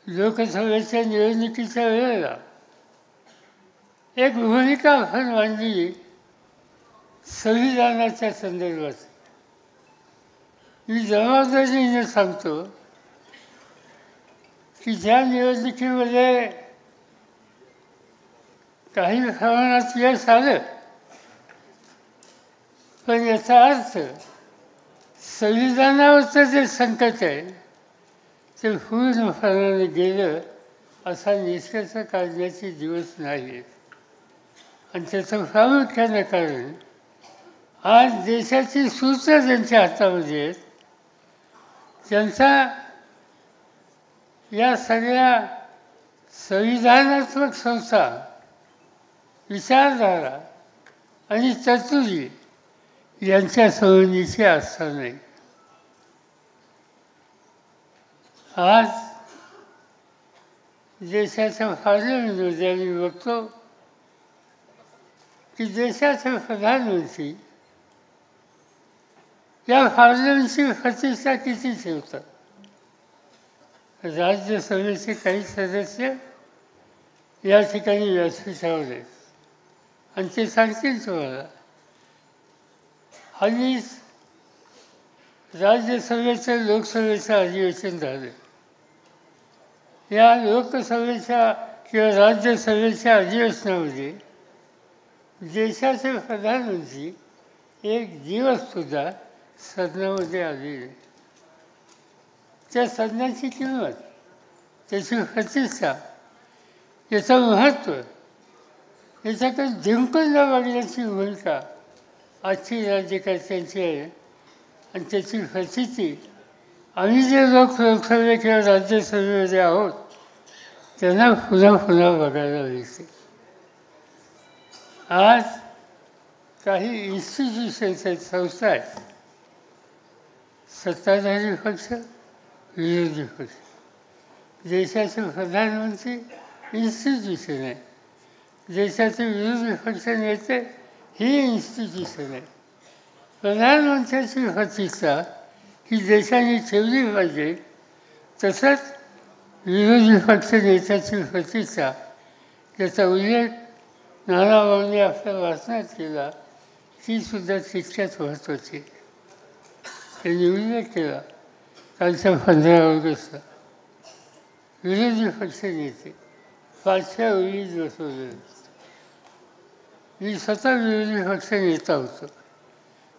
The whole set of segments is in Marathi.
लोकसभेच्या निवडणुकीच्या वेळेला एक भूमिका आपण मांडली संविधानाच्या संदर्भात. मी जबाबदारीने सांगतो की ज्या निवडणुकीमध्ये काही प्रमाणात यश आलं, पण याचा अर्थ संविधानावरचं जे संकट आहे ते पूर्णपणाने गेलं असा निष्कर्ष काढण्याचे दिवस नाही आहेत. आणि त्याचं प्रामुख्यानं कारण आज देशाची सूत्र ज्यांच्या हातामध्ये आहेत, त्यांचा या सगळ्या संविधानात्मक संस्था, विचारधारा आणि तरतुदी यांच्या संबंधीची आस्था नाही. आज देशाच्या पार्लमेंटमध्ये आम्ही बघतो की देशाचे प्रधानमंत्री या पार्लमेंटची प्रतिष्ठा किती ठेवतात. राज्यसभेचे काही सदस्य या ठिकाणी व्यासपीठावर आहेत आणि ते सांगतील तुम्हाला. हल्लीच राज्यसभेचं लोकसभेचं अधिवेशन झालं. या लोकसभेच्या किंवा राज्यसभेच्या अधिवेशनामध्ये देशाचे प्रधानमंत्री एक दिवससुद्धा सदनामध्ये आले नाही. त्या सदनाची किंमत, त्याची प्रतिष्ठा, याचं महत्त्व, याच्याकडे जिंकून न बघण्याची भूमिका आजची राज्यकर्त्यांची आहे. आणि त्याची प्रचिती आम्ही जे लोक लोकसभे किंवा राज्यसभेमध्ये आहोत त्यांना पुन्हा पुन्हा बघायला मिळते. आज काही इन्स्टिट्यूशन्स आहेत, संस्था आहेत, सत्ताधारी पक्ष, विरोधी पक्ष. देशाचे प्रधानमंत्री इन्स्टिट्यूशन आहे, देशाचे विरोधी पक्ष नेते ही इन्स्टिट्यूशन आहे. प्रधानमंत्र्याची प्रतिष्ठा ही देशाने ठेवली पाहिजे, तसंच विरोधी पक्ष नेत्याची प्रतिष्ठा, त्याचा उल्लेख नाना भाऊंनी आपल्या भाषणात केला, ती सुद्धा तितक्याच महत्त्वाची. त्यांनी उल्लेख केला कालच्या 15 ऑगस्टला. विरोधी पक्ष नेते 5व्या ओळीत बसवले. मी स्वतः विरोधी पक्ष नेता होतो.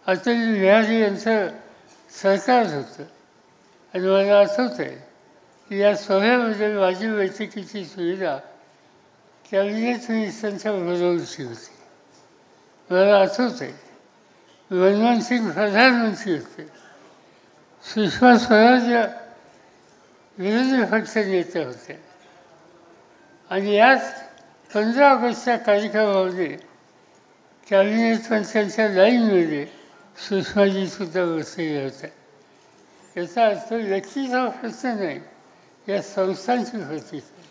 अटल बिहारी यांचं सरकार होतं आणि मला आठवतं आहे की या सोहळ्यामध्ये माझी बैठकीची सुविधा कॅबिनेट मिनिस्टरांच्या बरोबरची होती. मला आठवतं आहे मनमोहन सिंग प्रधानमंत्री होते, सुषमा स्वराज विरोधी पक्ष नेते होते. आणि याच 15 ऑगस्टच्या कार्यक्रमामध्ये कॅबिनेट मंत्र्यांच्या लाईनमध्ये सुषमाजीसुद्धा बसलेल्या होत्या. याचा अर्थ व्यक्तीचा प्रश्न नाही, या संस्थांची प्रतिष्ठा.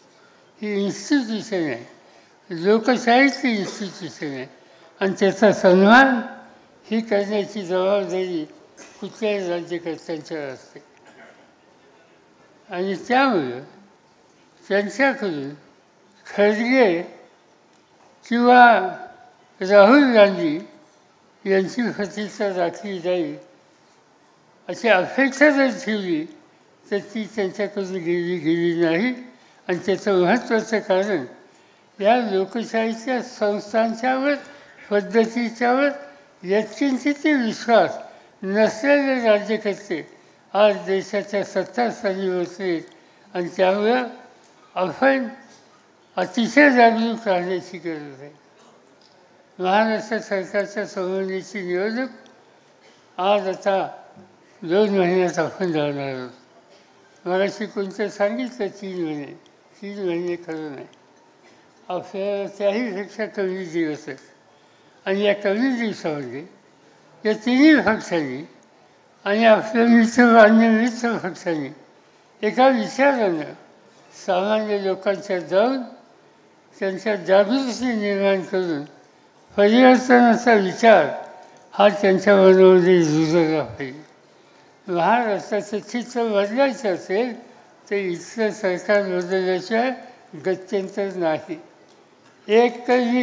ही इन्स्टिट्यूशन आहे, लोकशाहीची इन्स्टिट्यूशन आहे आणि त्याचा सन्मान ही करण्याची जबाबदारी कुठल्याही राज्यकर्त्यांच्यावर असते. आणि त्यामुळं त्यांच्याकडून खरगे किंवा राहुल गांधी यांची प्रतिष्ठा राखली जाईल अशी अपेक्षा जर ठेवली तर ती त्यांच्याकडून गेली नाही. आणि त्याचं महत्त्वाचं कारण या लोकशाहीच्या संस्थांच्यावर, पद्धतीच्यावर यत्किंचितही विश्वास नसलेले राज्यकर्ते आज देशाच्या सत्तास्थानी बसले. आणि त्यामुळं आपण अतिशय जागरूक राहण्याची गरज आहे. महाराष्ट्र सरकारच्या संबंधीची निवडणूक आज आता 2 महिन्यात आपण जाणार आहोत. मगाशी कोणतं सांगितलं 3 महिने. 3 महिने खरं नाही, आपल्याला त्याहीपेक्षा कमी दिवस आहेत. आणि या कमी दिवसामध्ये या तिन्ही पक्षांनी आणि आपल्या अन्य मित्र पक्षांनी एका विचारानं सामान्य लोकांच्या जाऊन त्यांच्या जागृती निर्माण करून परिवर्तनाचा विचार हा त्यांच्या मनामध्ये रुजला पाहिजे. महाराष्ट्राचं चित्र बदलायचं असेल ते ईश्वर संस्कार योजल्याशिवाय गत्यंतर नाही. एकही